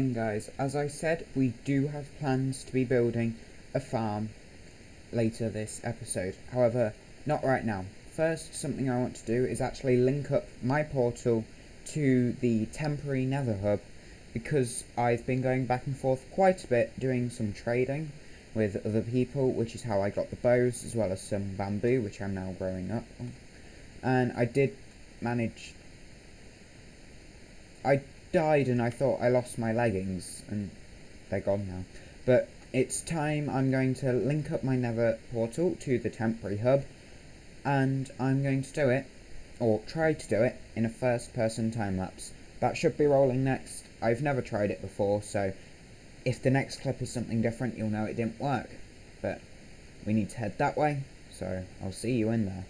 thing, guys. As I said, we do have plans to be building a farm later this episode. However, not right now. First, something I want to do is actually link up my portal to the temporary nether hub, because I've been going back and forth quite a bit doing some trading with other people, which is how I got the bows as well as some bamboo, which I'm now growing up on. And I did manage... I died and I thought I lost my leggings, and they're gone now. But it's time I'm going to link up my nether portal to the temporary hub, and I'm going to do it, or try to do it, in a first person time lapse. That should be rolling next. I've never tried it before, so if the next clip is something different, you'll know it didn't work. But we need to head that way, so I'll see you in there.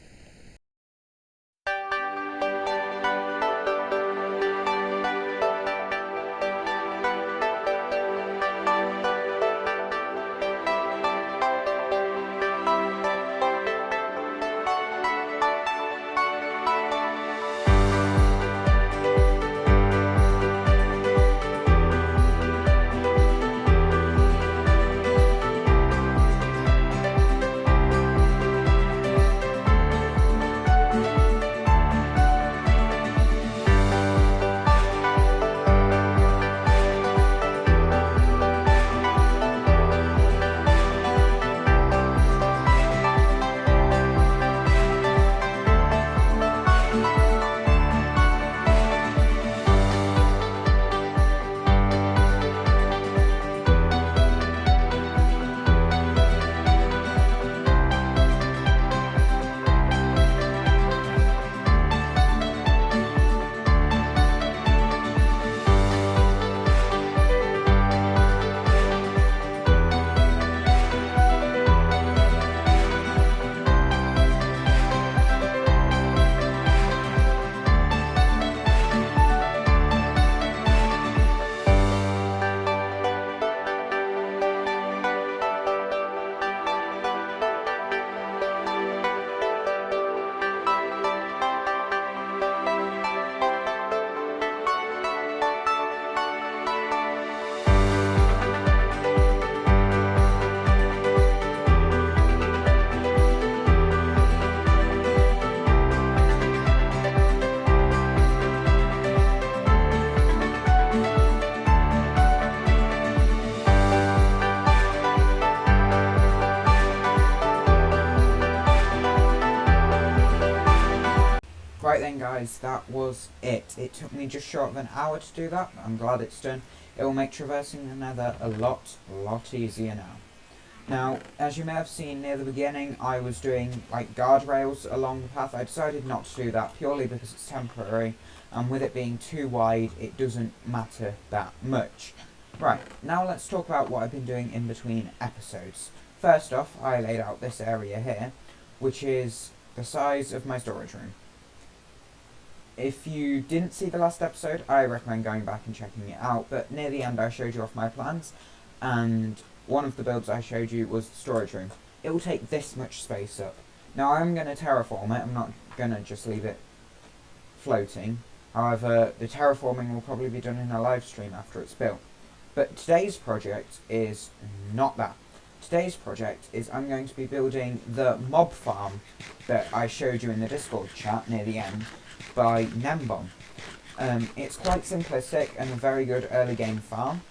Right then, guys, that was it. It took me just short of an hour to do that. I'm glad it's done. It will make traversing the nether a lot easier now. Now, as you may have seen near the beginning, I was doing like guardrails along the path. I decided not to do that purely because it's temporary, and with it being too wide, it doesn't matter that much. Right, now let's talk about what I've been doing in between episodes. First off, I laid out this area here, which is the size of my storage room. If you didn't see the last episode, I recommend going back and checking it out, but near the end I showed you off my plans, and one of the builds I showed you was the storage room. It will take this much space up. Now I'm going to terraform it, I'm not going to just leave it floating. However, the terraforming will probably be done in a live stream after it's built. But today's project is not that. Today's project is I'm going to be building the mob farm that I showed you in the Discord chat near the end by Nembom. It's quite simplistic and a very good early game farm.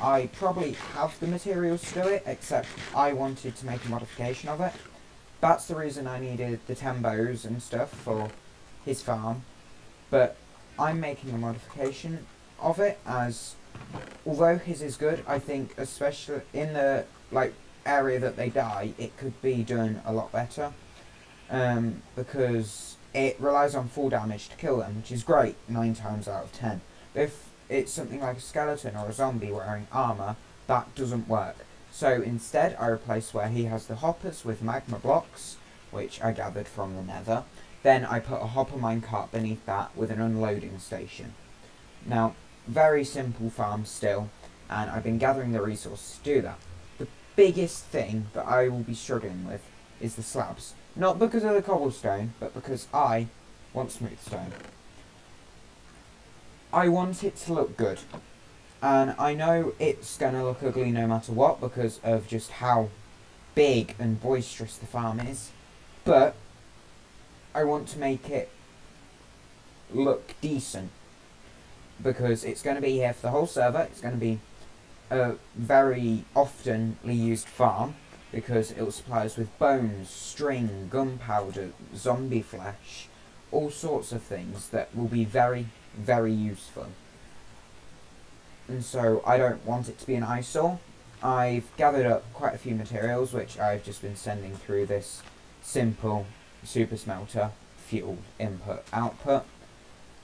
I probably have the materials to do it, except I wanted to make a modification of it. That's the reason I needed the Tembos and stuff for his farm, but I'm making a modification of it, as although his is good, I think especially in the area that they die, it could be done a lot better, because it relies on full damage to kill them, which is great 9 times out of 10. But if it's something like a skeleton or a zombie wearing armour, that doesn't work. So instead I replaced where he has the hoppers with magma blocks, which I gathered from the nether. Then I put a hopper minecart beneath that with an unloading station. Now, very simple farm still, and I've been gathering the resources to do that. The biggest thing that I will be struggling with is the slabs. Not because of the cobblestone, but because I want smooth stone. I want it to look good. And I know it's going to look ugly no matter what because of just how big and boisterous the farm is. But I want to make it look decent because it's going to be here for the whole server. It's going to be a very oftenly used farm because it will supply us with bones, string, gunpowder, zombie flesh, all sorts of things that will be very, very useful. And so I don't want it to be an eyesore. I've gathered up quite a few materials which I've just been sending through this simple super smelter fuel input output.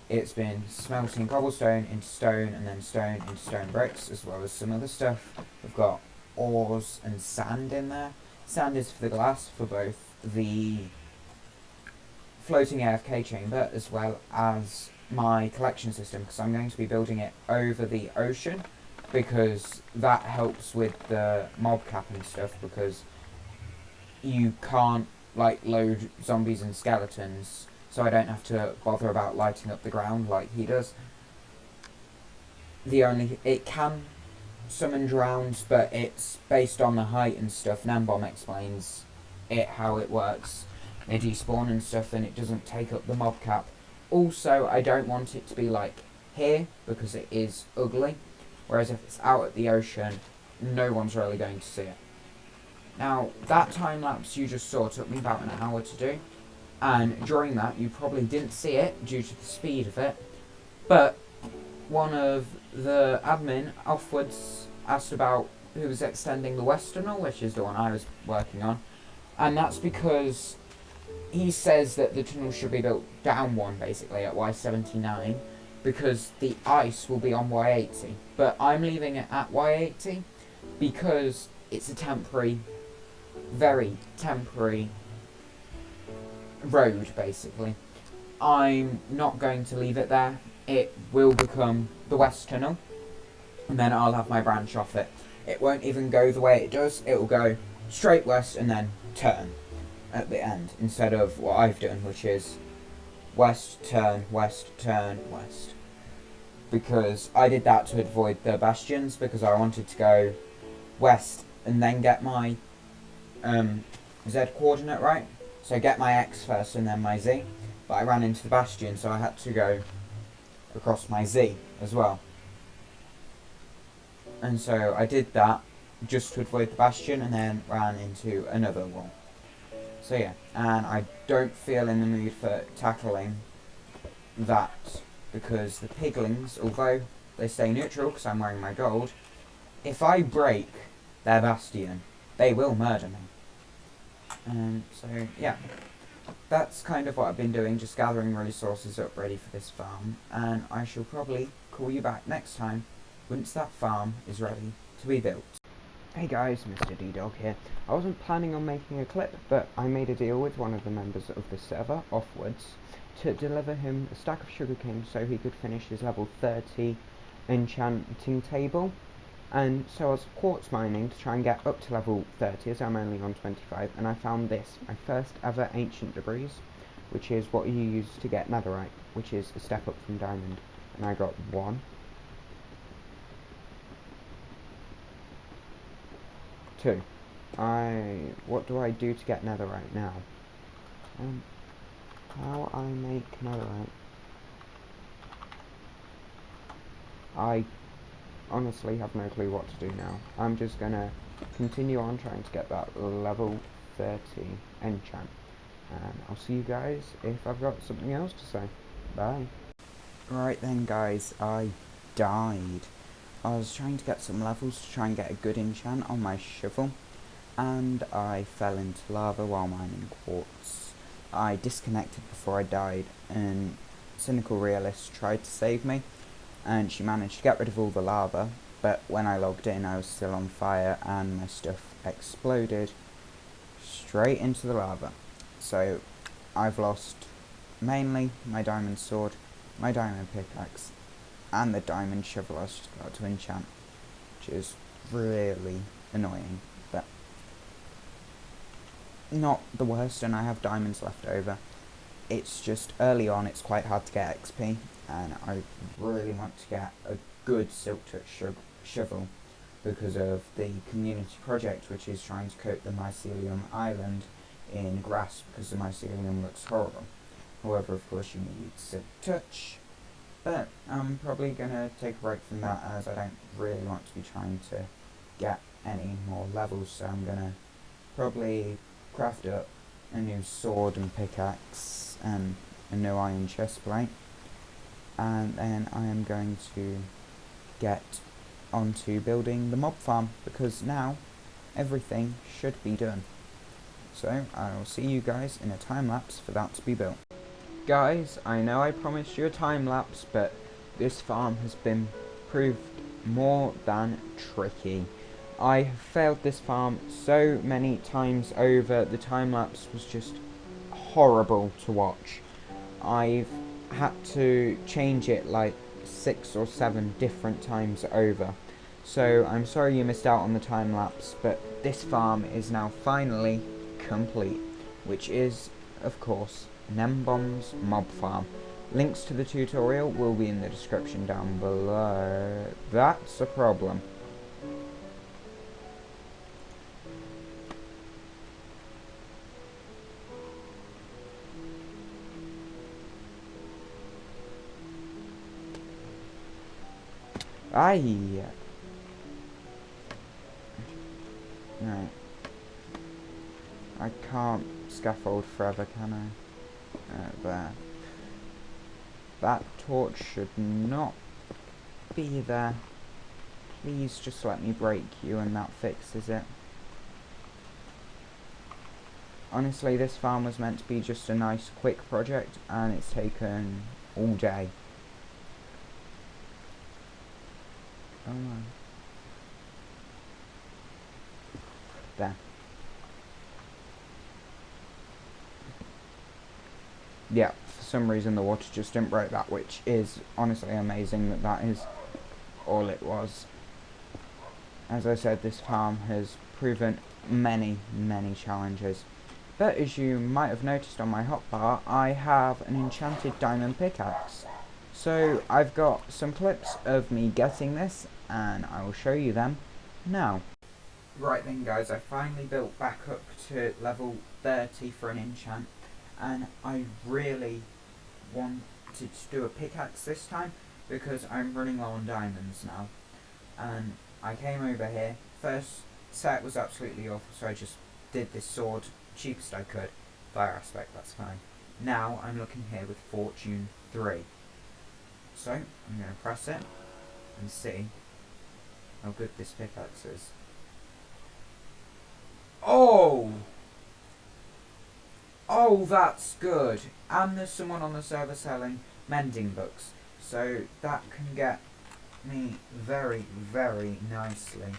It's been smelting cobblestone into stone and then stone into stone bricks, as well as some other stuff. We've got ores and sand in there. Sand is for the glass for both the floating AFK chamber as well as my collection system, because I'm going to be building it over the ocean because that helps with the mob cap and stuff, because you can't like load zombies and skeletons, so I don't have to bother about lighting up the ground like he does. It can summon drowns, but it's based on the height and stuff. Nambom explains how it works. They despawn and stuff, and it doesn't take up the mob cap. Also, I don't want it to be like here because it is ugly, whereas if it's out at the ocean, no one's really going to see it. Now, that time lapse you just saw took me about an hour to do, and during that you probably didn't see it due to the speed of it, but one of the admin offwards asked about who was extending the west tunnel, which is the one I was working on, and that's because he says that the tunnel should be built down one, basically, at Y79, because the ice will be on Y80, but I'm leaving it at Y80 because it's a temporary, very temporary road, basically. I'm not going to leave it there. It will become the west tunnel, and then I'll have my branch off it. It won't even go the way it does. It will go straight west and then turn at the end, instead of what I've done, which is west, turn, west, turn, west. Because I did that to avoid the bastions, because I wanted to go west and then get my Z coordinate right. So get my X first and then my Z. But I ran into the bastion, so I had to go across my Z as well. And so I did that just to avoid the bastion, and then ran into another wall. So yeah, and I don't feel in the mood for tackling that, because the piglings, although they stay neutral because I'm wearing my gold, if I break their bastion, they will murder me. So yeah, that's kind of what I've been doing, just gathering resources up ready for this farm, and I shall probably call you back next time once that farm is ready to be built. Hey guys, MrDDog here. I wasn't planning on making a clip, but I made a deal with one of the members of the server, Offwards, to deliver him a stack of sugarcane so he could finish his level 30 enchanting table. And so I was quartz mining to try and get up to level 30, as I'm only on 25, and I found this, my first ever ancient debris, which is what you use to get netherite, which is a step up from diamond. And I got 1, 2. What do I do to get netherite now? How I make netherite? I honestly have no clue what to do now. I'm just gonna continue on trying to get that level 30 enchant. And I'll see you guys if I've got something else to say. Bye. Right then guys, I died. I was trying to get some levels to try and get a good enchant on my shovel, and I fell into lava while mining quartz. I disconnected before I died, and Cynical Realist tried to save me, and she managed to get rid of all the lava, but when I logged in I was still on fire and my stuff exploded straight into the lava. So I've lost mainly my diamond sword, my diamond pickaxe, and the diamond shovel I was just about to enchant, which is really annoying, but not the worst, and I have diamonds left over. It's just early on it's quite hard to get XP, and I really want to get a good silk touch shovel because of the community project, which is trying to coat the mycelium island in grass because the mycelium looks horrible. However, of course, you need silk touch, but I'm probably going to take a break from that as I don't really want to be trying to get any more levels, so I'm going to probably craft up a new sword and pickaxe and a new iron chest plate, and then I am going to get onto building the mob farm because now everything should be done. So I'll see you guys in a time lapse for that to be built. Guys, I know I promised you a time lapse, but this farm has been proved more than tricky. I have failed this farm so many times over. The time lapse was just horrible to watch. I've had to change it like 6 or 7 different times over. So I'm sorry you missed out on the time lapse, but this farm is now finally complete, which is, of course, Nembomb's mob farm. Links to the tutorial will be in the description down below. That's a problem. Aye. Right. I can't scaffold forever, can I? There. That torch should not be there. Please just let me break you and that fixes it. Honestly, this farm was meant to be just a nice quick project and it's taken all day. Oh my. There. Yeah, for some reason the water just didn't break that, which is honestly amazing that that is all it was. As I said, this farm has proven many challenges. But as you might have noticed on my hotbar, I have an enchanted diamond pickaxe. So I've got some clips of me getting this, and I will show you them now. Right then guys, I finally built back up to level 30 for an enchant, and I really wanted to do a pickaxe this time because I'm running low on diamonds now. And I came over here, first set was absolutely awful, so I just did this sword cheapest I could. Fire aspect, that's fine. Now I'm looking here with fortune 3. So I'm going to press it and see how good this pickaxe is. Oh! Oh, that's good. And there's someone on the server selling mending books, so that can get me very nicely.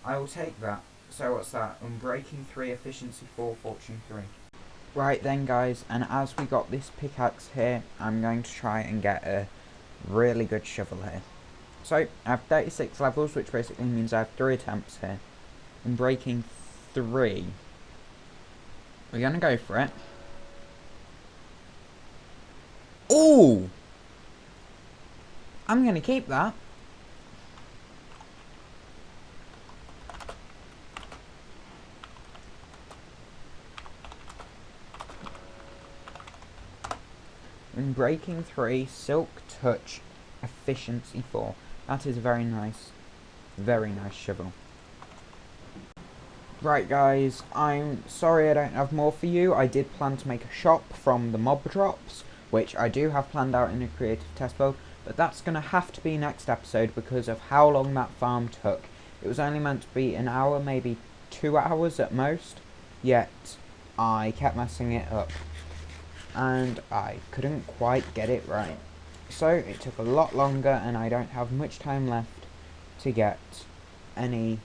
I will take that. So what's that? Unbreaking 3, efficiency 4, fortune 3. Right then guys, and as we got this pickaxe here, I'm going to try and get a really good shovel here. So I have 36 levels, which basically means I have 3 attempts here. Unbreaking 3. We're gonna go for it. Ooh! I'm gonna keep that. Unbreaking 3, silk touch, efficiency 4. That is a very nice shovel. Right guys, I'm sorry I don't have more for you. I did plan to make a shop from the mob drops, which I do have planned out in a creative test build, but that's going to have to be next episode because of how long that farm took. It was only meant to be an hour, maybe 2 hours at most, yet I kept messing it up and I couldn't quite get it right. So it took a lot longer and I don't have much time left to get anything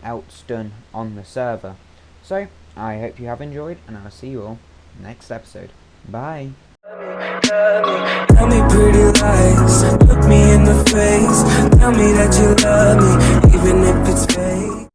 else done on the server. So I hope you have enjoyed and I'll see you all next episode. Bye. Tell me pretty lies, look me in the face, tell me that you love me, even if it's fake.